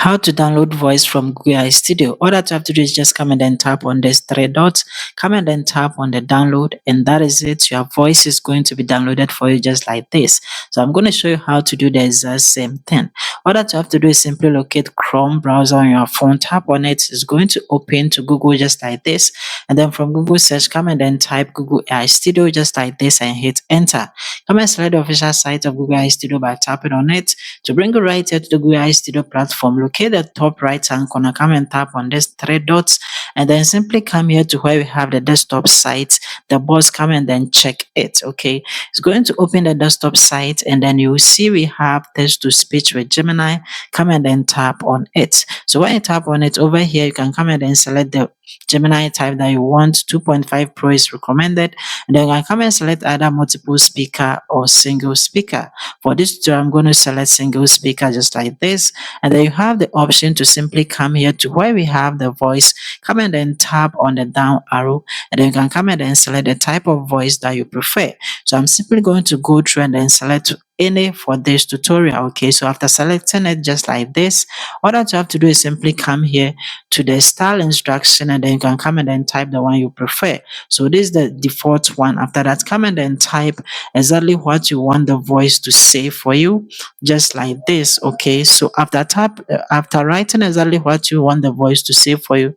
How to download voice from Google AI Studio. All that you have to do is just come and then tap on these three dots, come and then tap on the download, and that is it. Your voice is going to be downloaded for you just like this. So I'm going to show you how to do the exact same thing. All that you have to do is simply locate Chrome browser on your phone, tap on it. It's going to open to Google just like this, and then from Google search, come and then type Google AI Studio just like this and hit enter. Come and select the official site of Google AI Studio by tapping on it. To bring you right here to the Google AI Studio platform, locate the top right hand corner, come and tap on these three dots, and then simply come here to where we have the desktop site. The boss, come and then check it. Okay, it's going to open the desktop site, and then you will see we have text to speech with Gemini. Come and then tap on it. So when you tap on it over here, you can come and then select the Gemini type that you want. 2.5 Pro is recommended, and then I come and select either multiple speaker or single speaker. For this tutorial, I'm going to select single speaker just like this, and then you have the option to simply come here to where we have the voice. Come and then tap on the down arrow, and then you can come and then select the type of voice that you prefer. So I'm simply going to go through and then select any for this tutorial. Okay, so after selecting it just like this, all that you have to do is simply come here to the style instruction, and then you can come and then type the one you prefer. So this is the default one. After that, come and then type exactly what you want the voice to say for you, just like this. Okay, so after writing exactly what you want the voice to say for you,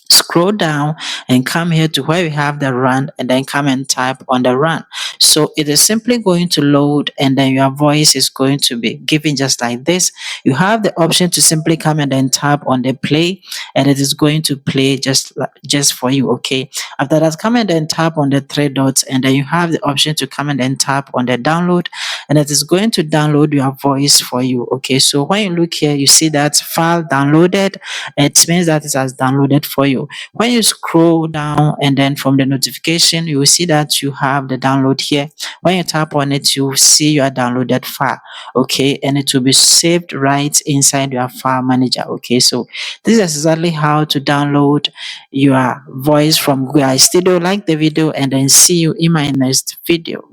scroll down and come here to where we have the run, and then come and type on the run. So it is simply going to load, and then your voice is going to be given just like this. You have the option to simply come and then tap on the play, and it is going to play just for you. Okay, after that, come and then tap on the three dots, and then you have the option to come and then tap on the download, and it is going to download your voice for you. Okay, so when you look here, you see that file downloaded. It means that it has downloaded for you. When you scroll down, and then from the notification, you will see that you have the download here. When you tap on it, you will see your downloaded file. Okay, and it will be saved right inside your file manager. Okay, so this is exactly how to download your voice from Google AI Studio. Like the video, and then see you in my next video.